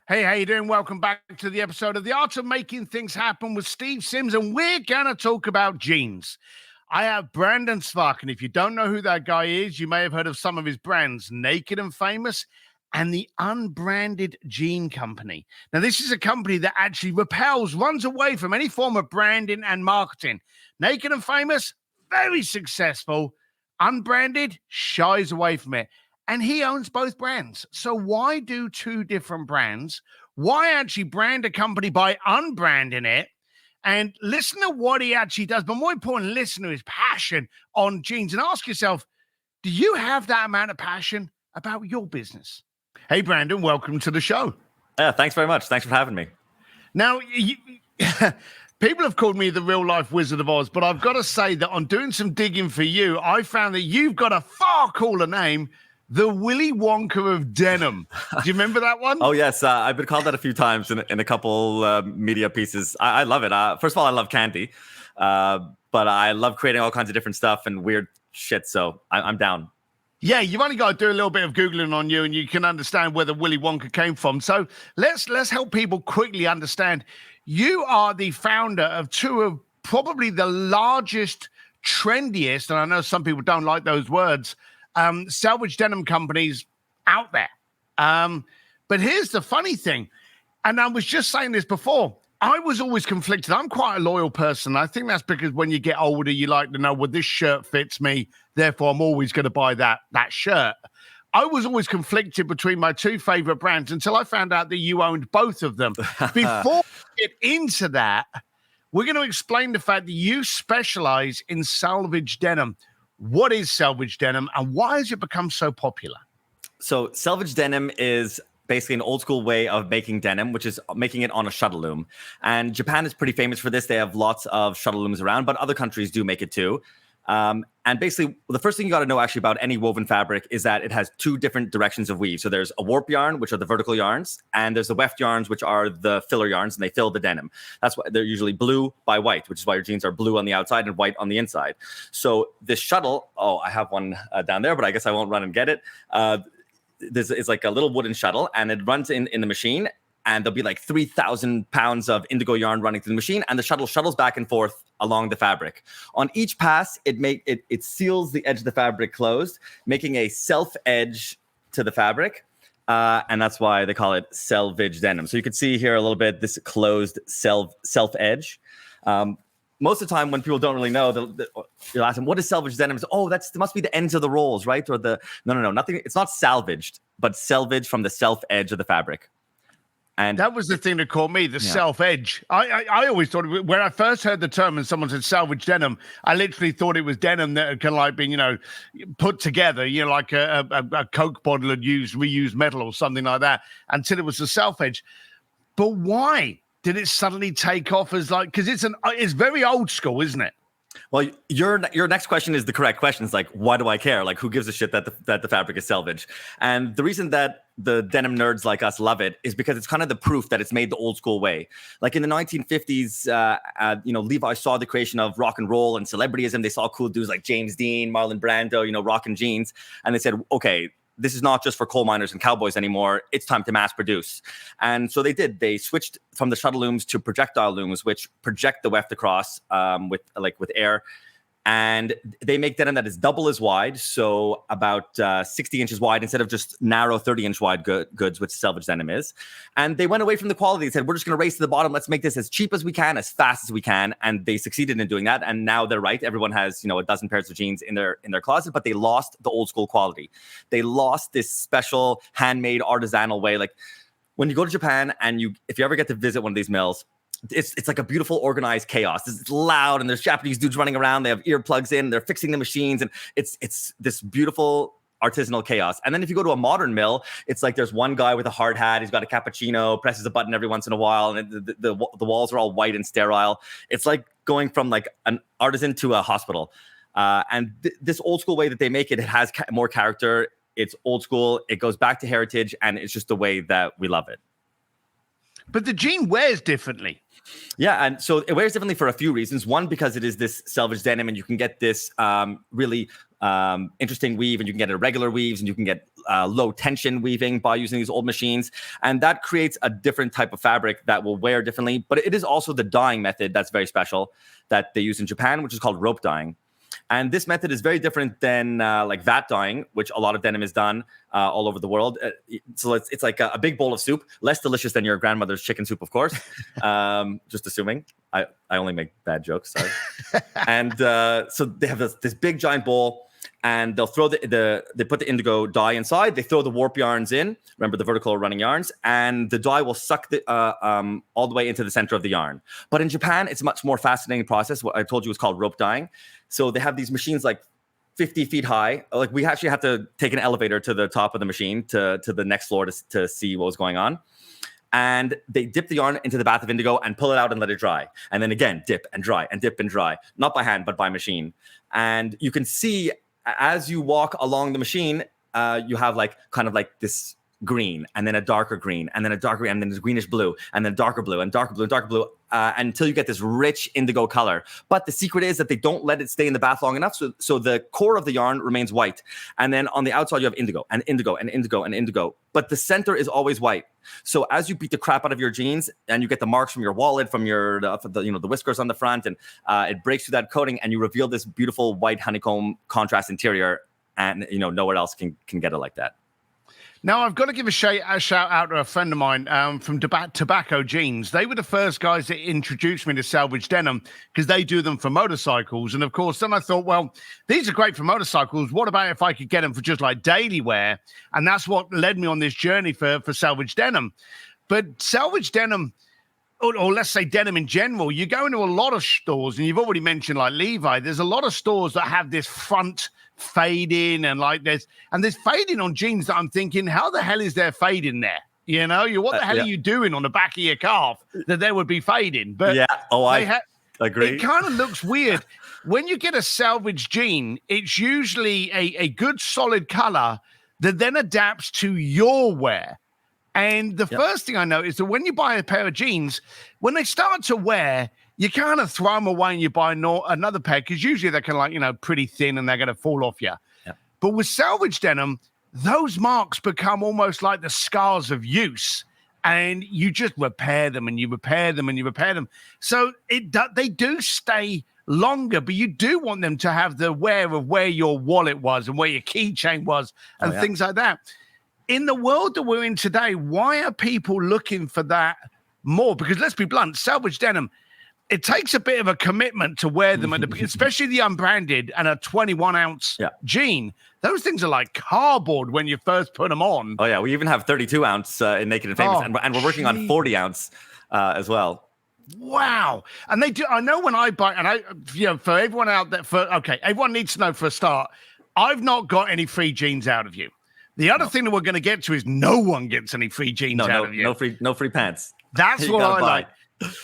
Hey, how you doing? Welcome back to the episode of The Art of Making Things Happen with Steve Sims, and we're going to talk about jeans. I have Brandon Svarc, and if you don't know who that guy is, you may have heard of some of his brands, Naked and Famous and the Unbranded Jean Company. Now, this is a company that actually runs away from any form of branding and marketing. Naked and Famous, very successful. Unbranded, shies away from it. And he owns both brands. So why do two different brands? Why actually brand a company by unbranding it? And listen to what he actually does. But more important, listen to his passion on jeans and ask yourself, do you have that amount of passion about your business? Hey, Brandon, welcome to the show. Yeah, thanks very much. Thanks for having me. Now, people have called me the real life Wizard of Oz, but I've got to say that on doing some digging for you, I found that you've got a far cooler name, the Willy Wonka of denim. Do you remember that one? Oh, yes. I've been called that a few times in a couple media pieces. I love it. First of all, I love candy, but I love creating all kinds of different stuff and weird shit. So I'm down. Yeah, you've only got to do a little bit of Googling on you and you can understand where the Willy Wonka came from. So let's help people quickly understand. You are the founder of two of probably the largest, trendiest, and I know some people don't like those words, salvage denim companies out there. But here's the funny thing, and I was just saying this before, I was always conflicted. I'm quite a loyal person. I think that's because when you get older, you like to know, well, this shirt fits me, therefore I'm always going to buy that shirt. I was always conflicted between my two favorite brands until I found out that you owned both of them. Before we get into that, we're going to explain the fact that you specialize in salvage denim. What is salvage denim and why has it become so popular? So salvage denim is basically an old school way of making denim, which is making it on a shuttle loom. And Japan is pretty famous for this. They have lots of shuttle looms around, but other countries do make it too. And basically, the first thing you got to know actually about any woven fabric is that it has two different directions of weave. So there's a warp yarn, which are the vertical yarns, and there's the weft yarns, which are the filler yarns, and they fill the denim. That's why they're usually blue by white, which is why your jeans are blue on the outside and white on the inside. So this shuttle, I have one down there, but I guess I won't run and get it. It's like a little wooden shuttle, and it runs in the machine. And there'll be like 3,000 pounds of indigo yarn running through the machine, and the shuttle shuttles back and forth along the fabric. On each pass, it seals the edge of the fabric closed, making a self edge to the fabric, and that's why they call it selvage denim. So you can see here a little bit this closed self edge. Most of the time, when people don't really know, you'll ask them, "What is selvage denim?" That must be the ends of the rolls, right? Or no, nothing. It's not salvaged, but selvage from the self edge of the fabric. And that was the thing that caught me, the self edge. I always thought, when I first heard the term and someone said salvage denim, I literally thought it was denim that had kind of like been, put together, like a Coke bottle had reused metal or something like that, until it was the self edge. But why did it suddenly take off as because it's very old school, isn't it? Well, your next question is the correct question. It's like, why do I care? Like, who gives a shit that the fabric is salvage? And the reason that the denim nerds like us love it is because it's kind of the proof that it's made the old school way. Like in the 1950s, Levi saw the creation of rock and roll and celebrityism. They saw cool dudes like James Dean, Marlon Brando, rocking jeans. And they said, okay, this is not just for coal miners and cowboys anymore. It's time to mass produce. And so they did. They switched from the shuttle looms to projectile looms, which project the weft across with air. And they make denim that is double as wide, so about 60 inches wide instead of just narrow 30-inch wide goods, which salvage denim is. And they went away from the quality. They said, we're just going to race to the bottom. Let's make this as cheap as we can, as fast as we can. And they succeeded in doing that. And now they're right. Everyone has, a dozen pairs of jeans in their closet, but they lost the old school quality. They lost this special handmade artisanal way. Like when you go to Japan and if you ever get to visit one of these mills, it's like a beautiful organized chaos. It's loud and there's Japanese dudes running around. They have earplugs in. They're fixing the machines, and it's this beautiful artisanal chaos. And then if you go to a modern mill, it's like there's one guy with a hard hat. He's got a cappuccino, presses a button every once in a while, and the walls are all white and sterile. It's like going from like an artisan to a hospital. And this old school way that they make it has more character. It's old school. It goes back to heritage, and it's just the way that we love it. But the jean wears differently. Yeah, and so it wears differently for a few reasons. One, because it is this selvage denim, and you can get this really interesting weave, and you can get irregular weaves, and you can get low tension weaving by using these old machines, and that creates a different type of fabric that will wear differently. But it is also the dyeing method that's very special that they use in Japan, which is called rope dyeing. And this method is very different than like vat dyeing, which a lot of denim is done all over the world. So it's like a big bowl of soup, less delicious than your grandmother's chicken soup, of course. Just assuming. I only make bad jokes, sorry. And so they have this big giant bowl, and they'll throw they put the indigo dye inside. They throw the warp yarns in. Remember the vertical running yarns, and the dye will suck all the way into the center of the yarn. But in Japan, it's a much more fascinating process. What I told you was called rope dyeing. So they have these machines like 50 feet high. Like we actually had to take an elevator to the top of the machine to the next floor to see what was going on. And they dip the yarn into the bath of indigo and pull it out and let it dry. And then again, dip and dry and dip and dry, not by hand, but by machine. And you can see as you walk along the machine, you have like kind of like this green, and then a darker green, and then a darker green, and then this greenish blue, and then darker blue, and darker blue, and darker blue, until you get this rich indigo color. But the secret is that they don't let it stay in the bath long enough, so the core of the yarn remains white. And then on the outside, you have indigo, and indigo, and indigo, and indigo. But the center is always white. So as you beat the crap out of your jeans, and you get the marks from your wallet, from the whiskers on the front, and it breaks through that coating, and you reveal this beautiful white honeycomb contrast interior, and nowhere else can get it like that. Now, I've got to give a shout out to a friend of mine from Tobacco Jeans. They were the first guys that introduced me to salvage denim because they do them for motorcycles. And of course, then I thought, well, these are great for motorcycles. What about if I could get them for just like daily wear? And that's what led me on this journey for salvage denim. But salvage denim, or let's say denim in general, you go into a lot of stores, and you've already mentioned like Levi, there's a lot of stores that have this front fading, and like there's fading on jeans that I'm thinking, how the hell is there fading there? What the hell are you doing on the back of your calf that there would be fading? But yeah, I agree. It kind of looks weird. When you get a salvage jean, it's usually a good solid color that then adapts to your wear. And the first thing I noticed is that when you buy a pair of jeans, when they start to wear, you kind of throw them away and you buy another pair, because usually they're kind of pretty thin and they're going to fall off you. Yeah. But with salvage denim, those marks become almost like the scars of use, and you just repair them and you repair them and you repair them. So they do stay longer, but you do want them to have the wear of where your wallet was and where your keychain was and things like that. In the world that we're in today, why are people looking for that more? Because let's be blunt, salvage denim, it takes a bit of a commitment to wear them, especially the unbranded and a 21-ounce jean. Those things are like cardboard when you first put them on. Oh, yeah. We even have 32-ounce in Naked and Famous, and we're working on 40-ounce as well. Wow. And they do. I know when I buy, and for everyone out there, everyone needs to know for a start, I've not got any free jeans out of you. The other thing that we're going to get to is no one gets any free jeans out of you. No free pants. That's what I like.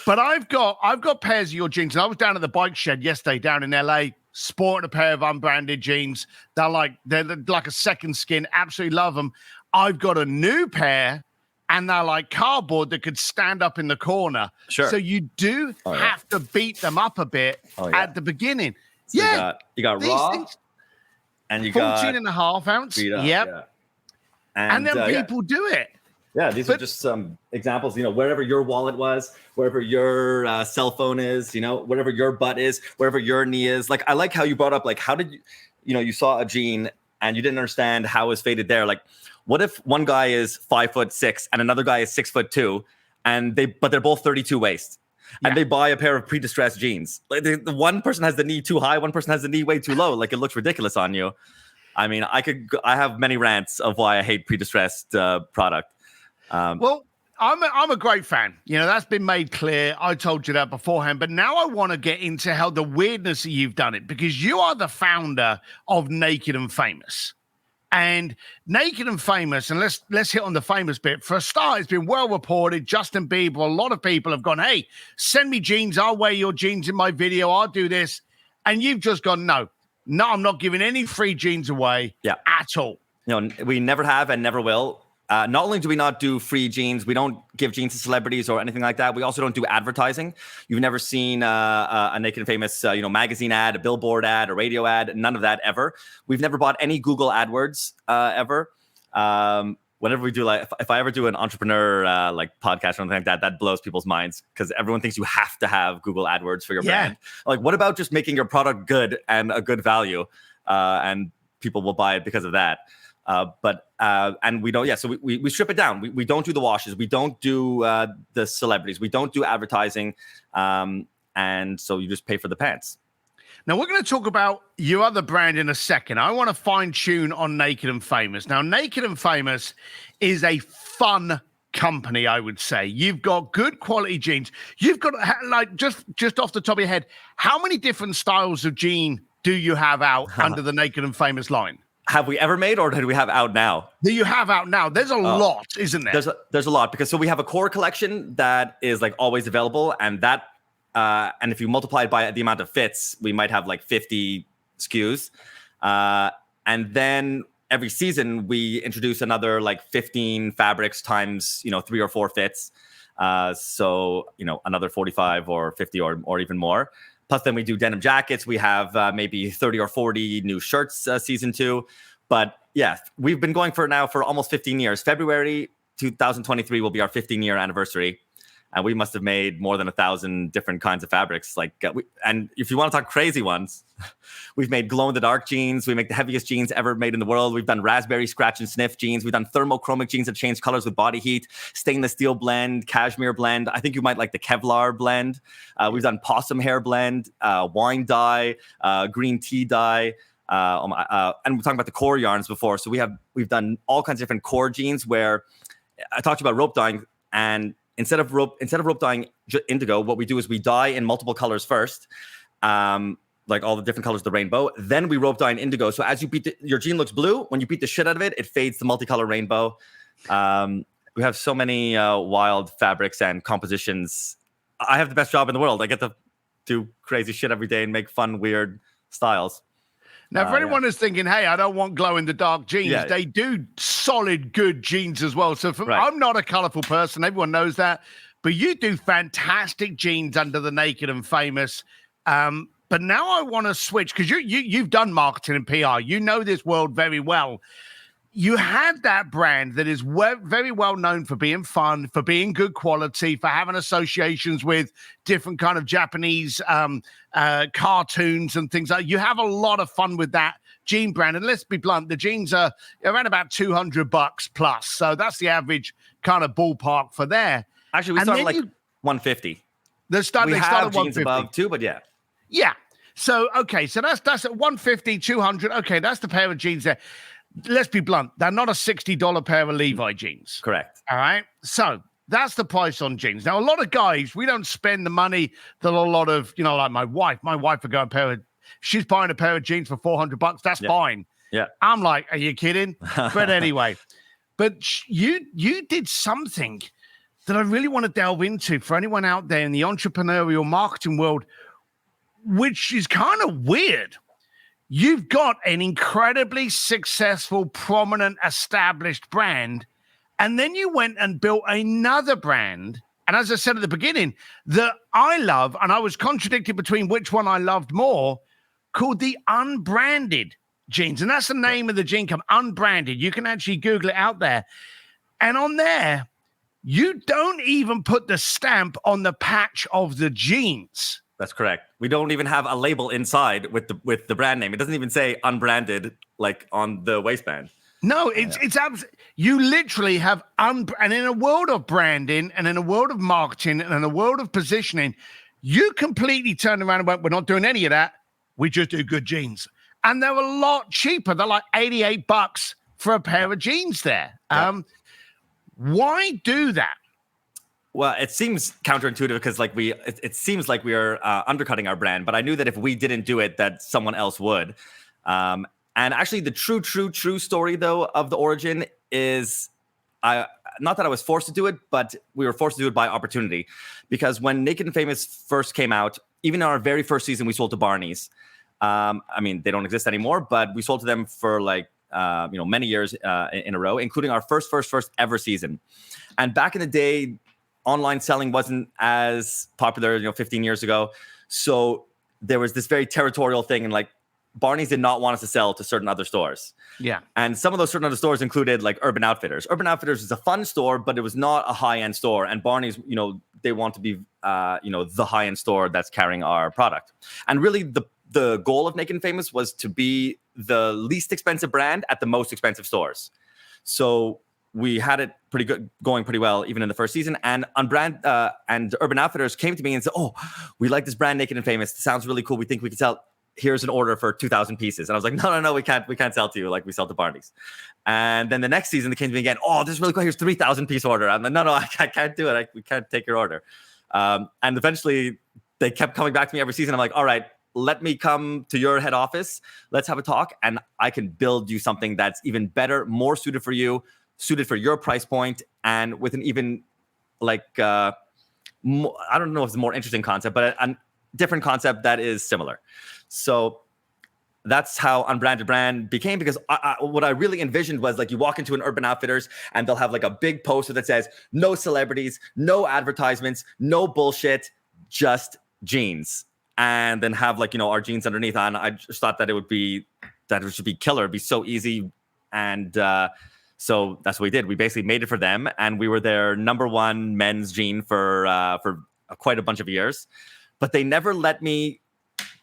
But I've got pairs of your jeans, and I was down at the bike shed yesterday down in LA, sporting a pair of unbranded jeans. They're like a second skin. Absolutely love them. I've got a new pair, and they're like cardboard that could stand up in the corner. Sure. So you do have to beat them up a bit at the beginning. So you got raw, things, and you 14.5 ounce. Yep. Yeah. And then people do it. Yeah, these are just some examples, wherever your wallet was, wherever your cell phone is, wherever your butt is, wherever your knee is. Like, I like how you brought up, like, how did you saw a jean and you didn't understand how it was faded there. Like, what if one guy is 5'6" and another guy is 6'2", but they're both 32 waist, and they buy a pair of pre-distressed jeans? Like, the one person has the knee too high, one person has the knee way too low. Like, it looks ridiculous on you. I mean, I have many rants of why I hate pre-distressed product. Well, I'm a great fan. That's been made clear. I told you that beforehand, but now I want to get into how the weirdness that you've done it, because you are the founder of Naked and Famous. And Naked and Famous, and let's hit on the famous bit. For a start, it's been well reported. Justin Bieber, a lot of people have gone, hey, send me jeans. I'll wear your jeans in my video. I'll do this. And you've just gone, no, I'm not giving any free jeans away at all. We never have and never will. not only do we not do free jeans, we don't give jeans to celebrities or anything like that. We also don't do advertising. You've never seen a Naked and Famous, magazine ad, a billboard ad, a radio ad, none of that ever. We've never bought any Google AdWords ever. Whenever we do, like, if I ever do an entrepreneur podcast or something like that, that blows people's minds because everyone thinks you have to have Google AdWords for your brand. Like, what about just making your product good and a good value, and people will buy it because of that. And we don't. So we strip it down. We don't do the washes. We don't do the celebrities. We don't do advertising. And so you just pay for the pants. Now, we're going to talk about your other brand in a second. I want to fine-tune on Naked and Famous. Now, Naked and Famous is a fun company, I would say. You've got good quality jeans. You've got, like, just off the top of your head, how many different styles of jean do you have out under the Naked and Famous line? Have we ever made, or do we have out now? Do you have out now? There's a lot, isn't there? There's a lot, because so we have a core collection that is like always available, and that and if you multiply it by the amount of fits, we might have like 50 SKUs. And then every season we introduce another like 15 fabrics times 3 or 4 fits. So another 45 or 50 or even more. Plus, then we do denim jackets. We have maybe 30 or 40 new shirts season 2. But yeah, we've been going for almost 15 years. February 2023 will be our 15-year anniversary. And we must have made more than 1,000 different kinds of fabrics. And if you want to talk crazy ones, we've made glow-in-the-dark jeans. We make the heaviest jeans ever made in the world. We've done raspberry scratch-and-sniff jeans. We've done thermochromic jeans that change colors with body heat, stainless steel blend, cashmere blend. I think you might like the Kevlar blend. We've done possum hair blend, wine dye, green tea dye. And we're talking about the core yarns before. So we've done all kinds of different core jeans where I talked about rope dyeing, and Instead of rope dyeing indigo, what we do is we dye in multiple colors first, like all the different colors of the rainbow. Then we rope dye in indigo. So as you your jean looks blue, when you beat the shit out of it, it fades the multicolor rainbow. We have so many wild fabrics and compositions. I have the best job in the world. I get to do crazy shit every day and make fun, weird styles. Now, if anyone is thinking, hey, I don't want glow-in-the-dark jeans, they do solid, good jeans as well. So I'm not a colorful person. Everyone knows that. But you do fantastic jeans under the Naked and Famous. But now I want to switch, because you've done marketing and PR. You know this world very well. You have that brand that is very well known for being fun, for being good quality, for having associations with different kind of Japanese cartoons and things like that. You have a lot of fun with that jean brand. And let's be blunt, the jeans are around about $200 plus. So that's the average kind of ballpark for there. Actually, we started like 150. They started at jeans above too, but yeah. Yeah. So, okay. So that's at 150, 200. Okay, that's the pair of jeans there. Let's be blunt. They're not a $60 pair of Levi jeans. Correct. All right. So that's the price on jeans. Now, a lot of guys, we don't spend the money that a lot of, like my wife would go she's buying a pair of jeans for $400. That's fine. Yeah. I'm like, are you kidding? But anyway, you did something that I really want to delve into for anyone out there in the entrepreneurial marketing world, which is kind of weird. You've got an incredibly successful, prominent, established brand, and then you went and built another brand. And as I said at the beginning, that I love, and I was contradicted between which one I loved more, called the unbranded jeans. And that's the name of the jean company, unbranded. You can actually Google it out there. And on there, you don't even put the stamp on the patch of the jeans. That's correct. We don't even have a label inside with the brand name. It doesn't even say unbranded like on the waistband. No, it's you literally have and in a world of branding and in a world of marketing and in a world of positioning, you completely turned around and went, we're not doing any of that. We just do good jeans. And they're a lot cheaper. They're like $88 for a pair of jeans there. Yeah. Why do that? Well, it seems counterintuitive because it seems like we are undercutting our brand. But I knew that if we didn't do it, that someone else would. And actually, the true story, though, of the origin is not that I was forced to do it, but we were forced to do it by opportunity. Because when Naked and Famous first came out, even in our very first season, we sold to Barney's. I mean, they don't exist anymore, but we sold to them for like many years in a row, including our first ever season. And back in the day, online selling wasn't as popular, 15 years ago. So there was this very territorial thing, and like Barney's did not want us to sell to certain other stores. Yeah. And some of those certain other stores included like Urban Outfitters. Urban Outfitters is a fun store, but it was not a high-end store. And Barney's, they want to be, the high-end store that's carrying our product. And really the goal of Naked and Famous was to be the least expensive brand at the most expensive stores. So we had it going pretty well, even in the first season. And and Urban Outfitters came to me and said, "Oh, we like this brand, Naked and Famous. It sounds really cool. We think we could sell. Here's an order for 2,000 pieces." And I was like, no, we can't sell to you like we sell to Barney's. And then the next season they came to me again. "Oh, this is really cool. Here's 3,000 piece order." I'm like, no, I can't do it. We can't take your order. And eventually they kept coming back to me every season. I'm like, "All right, let me come to your head office. Let's have a talk. And I can build you something that's even better, more suited for you, suited for your price point, and with an even I don't know if it's a more interesting concept, but a different concept that is similar." So that's how Unbranded Brand became, because what I really envisioned was like you walk into an Urban Outfitters and they'll have like a big poster that says "No celebrities, no advertisements, no bullshit, just jeans," and then have like our jeans underneath. And I just thought that it should be killer. It'd be so easy. And so that's what we did. We basically made it for them, and we were their number one men's jean for quite a bunch of years. But they never let me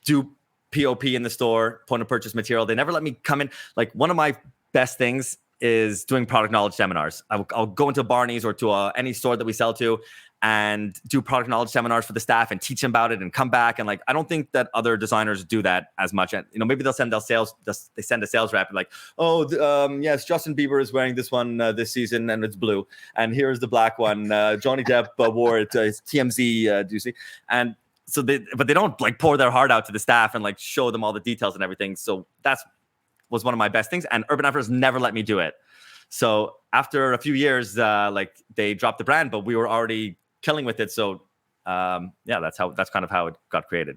do POP in the store, point of purchase material. They never let me come in. Like, one of my best things is doing product knowledge seminars. I'll go into Barney's or to any store that we sell to and do product knowledge seminars for the staff and teach them about it and come back. And like, I don't think that other designers do that as much. And maybe they send a sales rep and like, "Oh, yes, Justin Bieber is wearing this one this season and it's blue. And here's the black one. Johnny Depp wore it. It's TMZ, do you see?" And so but they don't like pour their heart out to the staff and like show them all the details and everything. So was one of my best things. And Urban Outfitters never let me do it. So after a few years, they dropped the brand, but we were already killing with it. So that's kind of how it got created.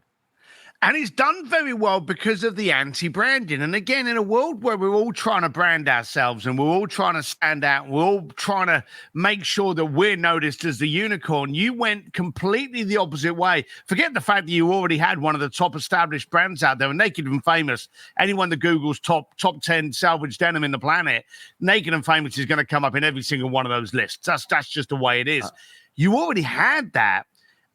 And it's done very well because of the anti-branding. And again, in a world where we're all trying to brand ourselves and we're all trying to stand out, we're all trying to make sure that we're noticed as the unicorn, you went completely the opposite way. Forget the fact that you already had one of the top established brands out there, Naked and Famous. Anyone that Googles top 10 salvage denim in the planet, Naked and Famous is going to come up in every single one of those lists. That's just the way it is. You already had that,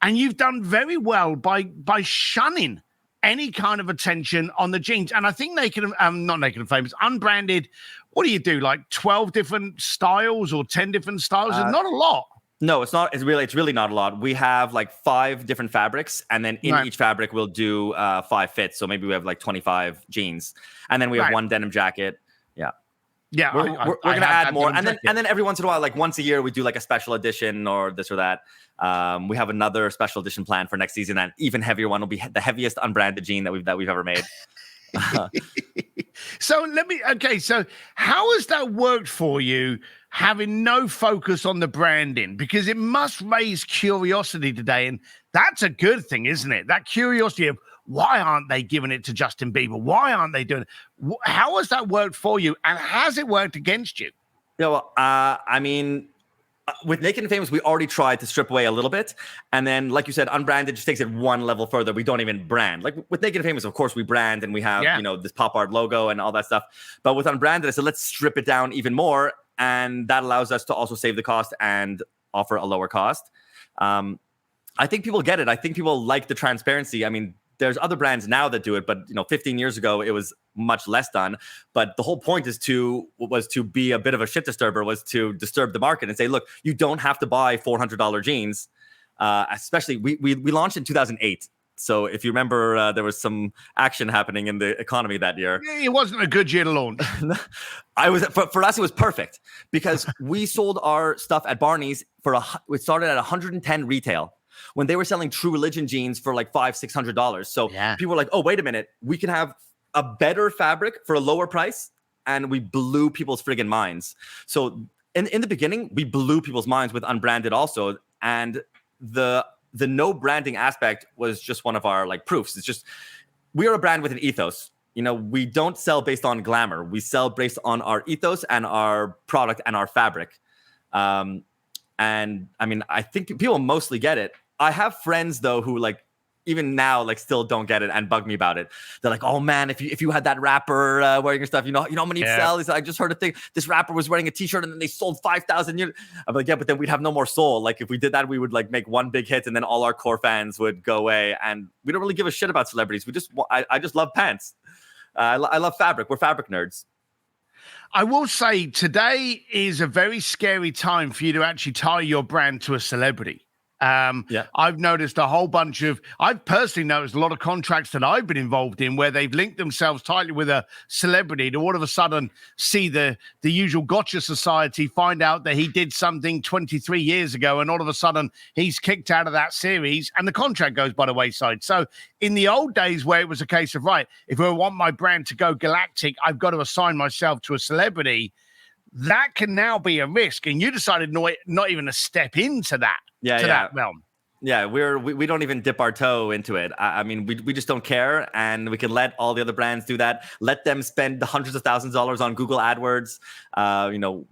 and you've done very well by shunning any kind of attention on the jeans. And I think not Naked and Famous, Unbranded, what do you do? Like 12 different styles or 10 different styles? It's not a lot. No, it's not. It's really not a lot. We have like 5 different fabrics, and then in each fabric we'll do 5 fits. So maybe we have like 25 jeans, and then we have one denim jacket. Yeah, we're gonna add more, and then every once in a while, like once a year, we do like a special edition or this or that. We have another special edition planned for next season, and even heavier one will be the heaviest unbranded jean that we've ever made. So how has that worked for you, having no focus on the branding? Because it must raise curiosity today, and that's a good thing, isn't it? That curiosity of, why aren't they giving it to Justin Bieber? Why aren't they doing it? How has that worked for you, and has it worked against you? Yeah, well, I mean, with Naked and Famous, we already tried to strip away a little bit. And then, like you said, Unbranded just takes it one level further. We don't even brand. Like with Naked and Famous, of course, we brand and we have, this pop art logo and all that stuff. But with Unbranded, I said, let's strip it down even more. And that allows us to also save the cost and offer a lower cost. I think people get it. I think people like the transparency. I mean, there's other brands now that do it, but 15 years ago it was much less done. But the whole point was to be a bit of a shit disturber, was to disturb the market and say, look, you don't have to buy $400 jeans. Especially we launched in 2008. So if you remember, there was some action happening in the economy that year. It wasn't a good year to launch. For us, it was perfect, because we sold our stuff at Barney's it started at 110 retail, when they were selling True Religion jeans for like $500-$600. So people were like, oh, wait a minute, we can have a better fabric for a lower price. And we blew people's friggin' minds. So in the beginning, we blew people's minds with Unbranded also. And the no branding aspect was just one of our like proofs. It's just, we are a brand with an ethos. we don't sell based on glamour. We sell based on our ethos and our product and our fabric. And I mean, I think people mostly get it. I have friends though who like even now like still don't get it and bug me about it. They're like, "Oh man, if you had that rapper wearing your stuff, you know how many sell?" He's like, "I just heard a thing. This rapper was wearing a T-shirt and then they sold 5,000 units." I'm like, "Yeah, but then we'd have no more soul. Like if we did that, we would like make one big hit and then all our core fans would go away. And we don't really give a shit about celebrities. I just love pants. I love fabric. We're fabric nerds." I will say today is a very scary time for you to actually tie your brand to a celebrity. I've noticed I've personally noticed a lot of contracts that I've been involved in where they've linked themselves tightly with a celebrity to all of a sudden see the usual gotcha society, find out that he did something 23 years ago, and all of a sudden he's kicked out of that series and the contract goes by the wayside. So in the old days where it was a case of, right, if I want my brand to go galactic, I've got to assign myself to a celebrity. That can now be a risk. And you decided not even to step into that. That realm. Yeah, we don't even dip our toe into it. I mean, we just don't care, and we can let all the other brands do that. Let them spend the hundreds of thousands of dollars on Google AdWords.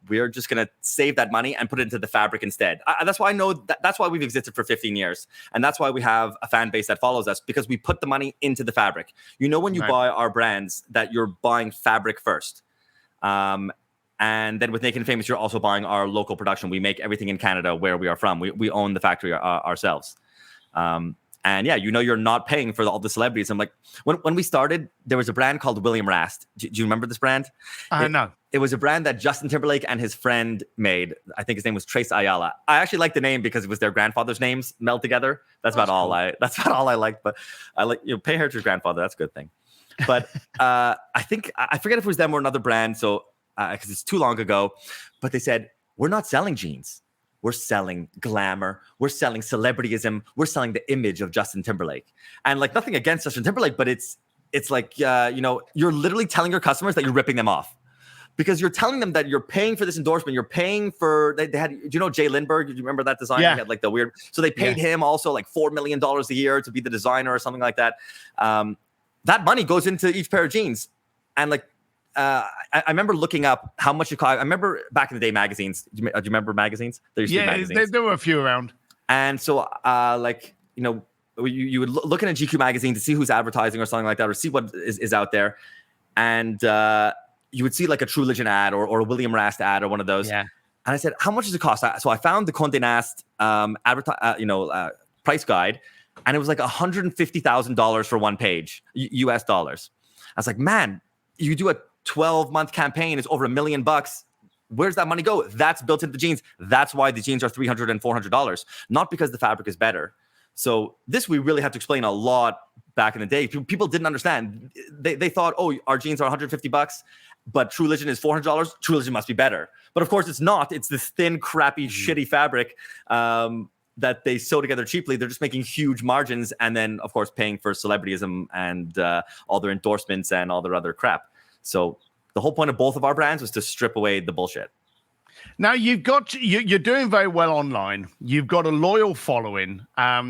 We're just gonna save that money and put it into the fabric instead. That's why I know that's why we've existed for 15 years, and that's why we have a fan base that follows us, because we put the money into the fabric. When you buy our brands, that you're buying fabric first. And then with Naked Famous, you're also buying our local production. We make everything in Canada where we are from. We own the factory ourselves. And yeah, you're not paying for all the celebrities. I'm like, when we started, there was a brand called William Rast. Do you remember this brand? No. It was a brand that Justin Timberlake and his friend made. I think his name was Trace Ayala. I actually like the name because it was their grandfather's names meld together. That's about all I like. But I like, pay her to your grandfather. That's a good thing. But I forget if it was them or another brand. So, because it's too long ago, but they said, we're not selling jeans. We're selling glamour. We're selling celebrityism. We're selling the image of Justin Timberlake. And like nothing against Justin Timberlake, but it's like, you're literally telling your customers that you're ripping them off, because you're telling them that you're paying for this endorsement. You're paying for, they had, do you know Jay Lindbergh? Do you remember that designer? Yeah. He had like the weird, so they paid him also like $4 million a year to be the designer or something like that. That money goes into each pair of jeans. And like, I remember looking up how much it cost. I remember back in the day, magazines. Do you remember magazines? There used to be magazines. There were a few around. And so, you would look in a GQ magazine to see who's advertising or something like that, or see what is out there. And you would see like a True Religion ad or a William Rast ad or one of those. Yeah. And I said, how much does it cost? So I found the Condé Nast price guide, and it was like $150,000 for one page, US dollars. I was like, man, you do a 12-month campaign, it's over $1 million. Where's that money go? That's built into the jeans. That's why the jeans are $300 and $400, not because the fabric is better. So this we really had to explain a lot back in the day. People didn't understand. They thought, oh, our jeans are $150, but True Religion is $400. True Religion must be better. But of course it's not. It's this thin, crappy, shitty fabric that they sew together cheaply. They're just making huge margins, and then of course paying for celebrityism and all their endorsements and all their other crap. So the whole point of both of our brands was to strip away the bullshit. Now you're doing very well online. You've got a loyal following.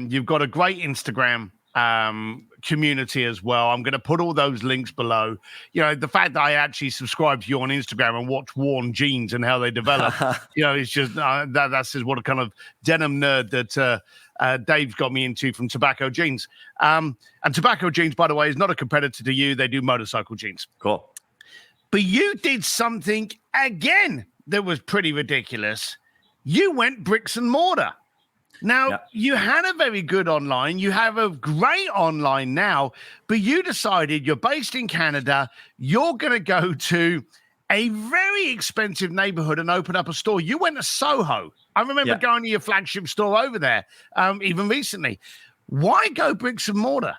You've got a great Instagram community as well. I'm going to put all those links below. The fact that I actually subscribe to you on Instagram and watch worn jeans and how they develop, it's just that's just what a kind of denim nerd that Dave's got me into from Tobacco Jeans. And Tobacco Jeans, by the way, is not a competitor to you. They do motorcycle jeans. Cool. But you did something again that was pretty ridiculous. You went bricks and mortar. Now, you had a very good online. You have a great online now, but you decided you're based in Canada. You're going to go to a very expensive neighborhood and open up a store. You went to Soho. I remember going to your flagship store over there, even recently. Why go bricks and mortar?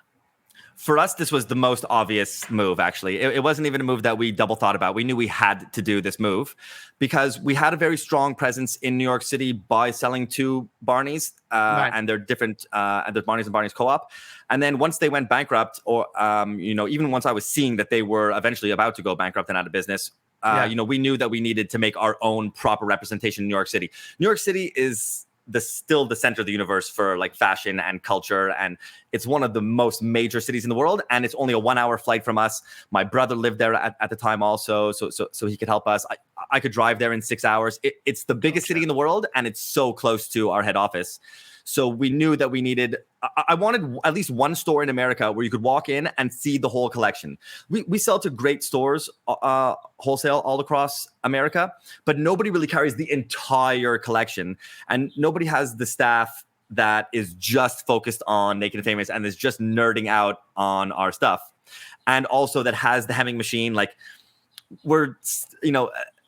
For us, this was the most obvious move, actually. It wasn't even a move that we double thought about. We knew we had to do this move because we had a very strong presence in New York City by selling to Barney's and their different, and there's Barney's and Barney's Co-op. And then once they went bankrupt, or, even once I was seeing that they were eventually about to go bankrupt and out of business, we knew that we needed to make our own proper representation in New York City. New York City is still the center of the universe for like fashion and culture, and it's one of the most major cities in the world, and it's only a 1-hour flight from us. My brother lived there at the time also, so he could help us. I could drive there in 6 hours. It's the biggest city in the world, and it's so close to our head office. So we knew that we needed, I wanted at least one store in America where you could walk in and see the whole collection. We sell to great stores, wholesale all across America, but nobody really carries the entire collection. And nobody has the staff that is just focused on Naked and Famous and is just nerding out on our stuff. And also that has the hemming machine. Like we're,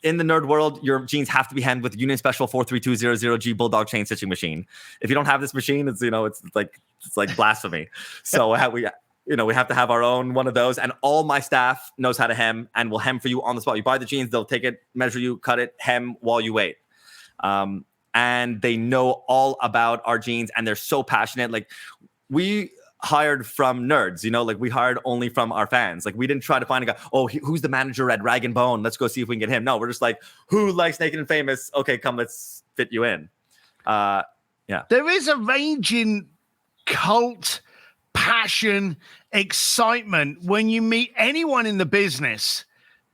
in the nerd world, your jeans have to be hemmed with Union Special 43200G Bulldog chain stitching machine. If you don't have this machine, it's like blasphemy. So we have to have our own one of those. And all my staff knows how to hem and will hem for you on the spot. You buy the jeans, they'll take it, measure you, cut it, hem while you wait. And they know all about our jeans, and they're so passionate. Like we hired from nerds, like we hired only from our fans. Like we didn't try to find a guy, who's the manager at Rag and Bone, let's go see if we can get him. No, we're just like, who likes Naked and Famous? Okay, come, let's fit you in. There is a raging cult passion, excitement when you meet anyone in the business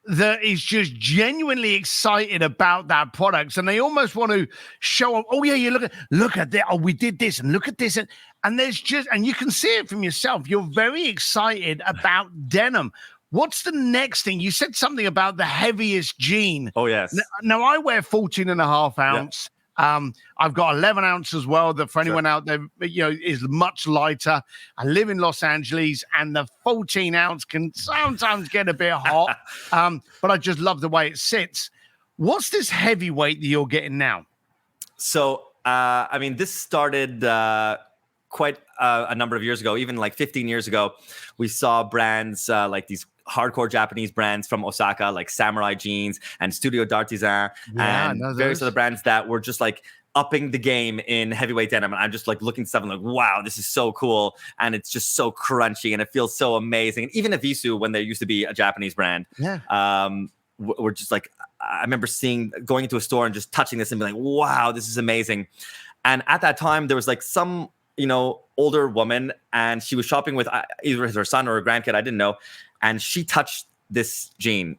that is just genuinely excited about that products, and they almost want to show up. Oh yeah, you look at that. Oh, we did this, and look at this, and there's and you can see it from yourself. You're very excited about denim. What's the next thing? You said something about the heaviest jean. Oh yes. Now I wear 14.5 ounce. Yeah. I've got 11 ounce as well, that for anyone out there, is much lighter. I live in Los Angeles, and the 14 ounce can sometimes get a bit hot, but I just love the way it sits. What's this heavyweight that you're getting now? So, this started quite a number of years ago, even like 15 years ago. We saw brands like these hardcore Japanese brands from Osaka, like Samurai Jeans and Studio d'Artisan, and various other brands that were just like upping the game in heavyweight denim. And I'm just like looking at stuff and like, wow, this is so cool. And it's just so crunchy and it feels so amazing. And even Evisu, when there used to be a Japanese brand, we're just like, I remember going into a store and just touching this and being like, wow, this is amazing. And at that time, there was like some, older woman, and she was shopping with either her son or her grandkid, I didn't know. And she touched this jean,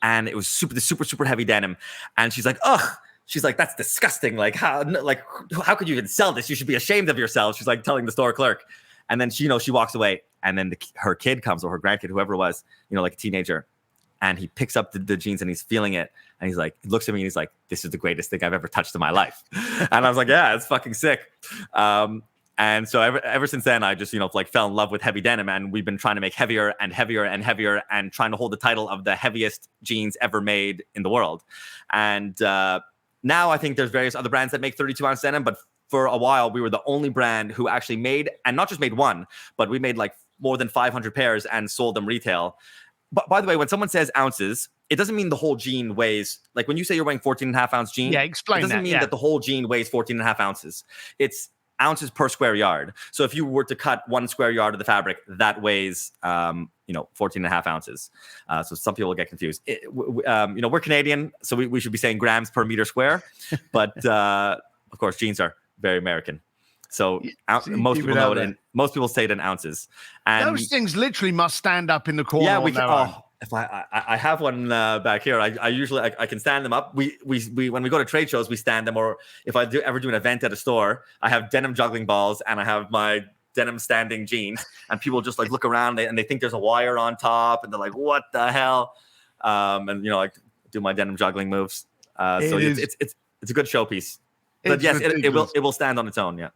and it was super heavy denim. And she's like, ugh. She's like, that's disgusting. Like, how could you even sell this? You should be ashamed of yourself. She's like telling the store clerk. And then she walks away. And then her kid comes, or her grandkid, whoever it was, like a teenager. And he picks up the jeans and he's feeling it. And he's like, he looks at me and he's like, this is the greatest thing I've ever touched in my life. And I was like, yeah, it's fucking sick. And so ever since then, I just, fell in love with heavy denim, and we've been trying to make heavier and heavier and heavier, and trying to hold the title of the heaviest jeans ever made in the world. And now I think there's various other brands that make 32 ounce denim, but for a while we were the only brand who actually made, and not just made one, but we made like more than 500 pairs and sold them retail. But by the way, when someone says ounces, it doesn't mean the whole jean weighs, like when you say you're wearing 14.5 ounce jean, explain it doesn't mean that the whole jean weighs 14.5 ounces. It's ounces per square yard. So if you were to cut 1 square yard of the fabric, that weighs, 14.5 ounces. So some people get confused. We're Canadian, so we should be saying grams per meter square. But of course, jeans are very American. So most people know it. Most people say it in ounces. And those things literally must stand up in the corner. Yeah, we can. If I have one back here, I usually I can stand them up. We when we go to trade shows, we stand them. Or if I ever do an event at a store, I have denim juggling balls and I have my denim standing jeans, and people just like look around and they think there's a wire on top, and they're like, "What the hell?" And like do my denim juggling moves. So it's a good showpiece. But yes, it will stand on its own. Yeah.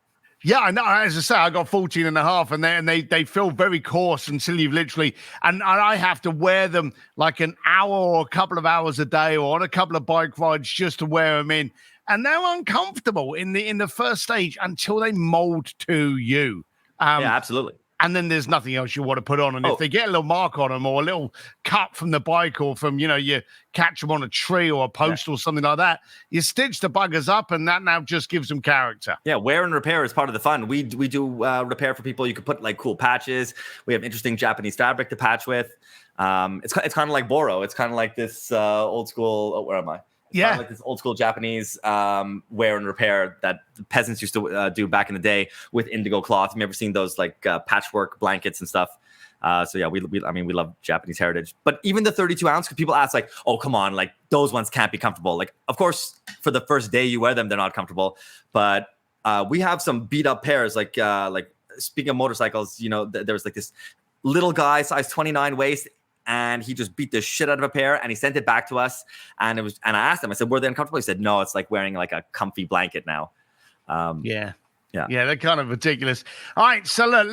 Yeah, I know. As I say, I got 14.5, and they feel very coarse until you've literally, and I have to wear them like an hour or a couple of hours a day, or on a couple of bike rides just to wear them in. And they're uncomfortable in the first stage until they mold to you. Yeah, absolutely. And then there's nothing else you want to put on. And if they get a little mark on them, or a little cut from the bike, or from, you catch them on a tree or a post or something like that, you stitch the buggers up, and that now just gives them character. Yeah, wear and repair is part of the fun. We do repair for people. You could put like cool patches. We have interesting Japanese fabric to patch with. It's kind of like Boro. It's kind of like this old school. Oh, where am I? Yeah. Like this old school Japanese wear and repair that the peasants used to do back in the day with indigo cloth. Have you ever seen those like patchwork blankets and stuff? So yeah, we love Japanese heritage. But even the 32 ounce, because people ask like, oh, come on, like those ones can't be comfortable. Like, of course, for the first day you wear them, they're not comfortable. But we have some beat up pairs. Like speaking of motorcycles, you know, there was like this little guy, size 29 waist, and he just beat the shit out of a pair, and he sent it back to us. And I asked him, I said, were they uncomfortable? He said, no, it's like wearing like a comfy blanket now. Yeah, they're kind of ridiculous. All right, so look,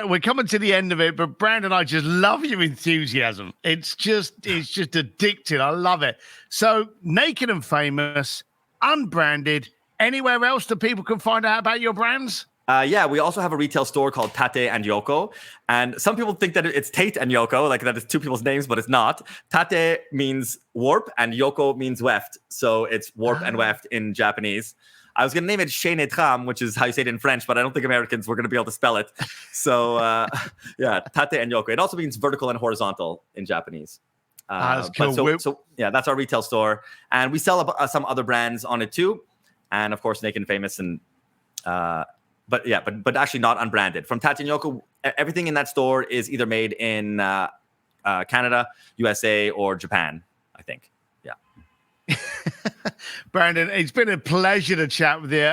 we're coming to the end of it, but Brandon, I just love your enthusiasm. It's just addicting. I love it. So Naked and Famous, unbranded. Anywhere else that people can find out about your brands? Yeah, we also have a retail store called Tate and Yoko. And some people think that it's Tate and Yoko, like that is two people's names, but it's not. Tate means warp and Yoko means weft. So it's warp and weft in Japanese. I was going to name it Chaîne et Trame, which is how you say it in French, but I don't think Americans were going to be able to spell it. So yeah, Tate and Yoko. It also means vertical and horizontal in Japanese. That's cool. So yeah, that's our retail store. And we sell some other brands on it too. And of course, Naked and Famous and... But actually not unbranded. From Tate and Yoko, everything in that store is either made in Canada, USA, or Japan, I think. Yeah. Brandon, it's been a pleasure to chat with you.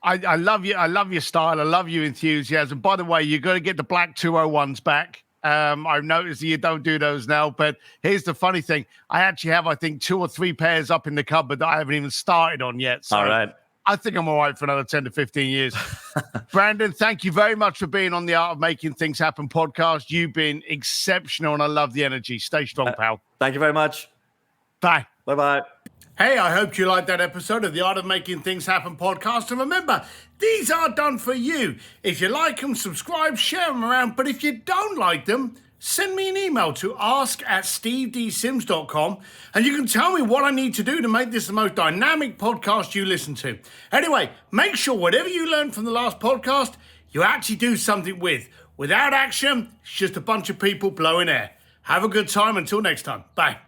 I love you. I love your style. I love your enthusiasm. By the way, you're going to get the black 201s back. I've noticed that you don't do those now, but here's the funny thing. I actually have, I think, 2 or 3 pairs up in the cupboard that I haven't even started on yet. So all right. I think I'm all right for another 10 to 15 years. Brandon, thank you very much for being on the Art of Making Things Happen podcast. You've been exceptional, and I love the energy. Stay strong, pal. Thank you very much. Bye. Bye-bye. Hey, I hope you liked that episode of the Art of Making Things Happen podcast. And remember, these are done for you. If you like them, subscribe, share them around. But if you don't like them, send me an email to ask@stevedsims.com and you can tell me what I need to do to make this the most dynamic podcast you listen to. Anyway, make sure whatever you learned from the last podcast, you actually do something with. Without action, it's just a bunch of people blowing air. Have a good time. Until next time. Bye.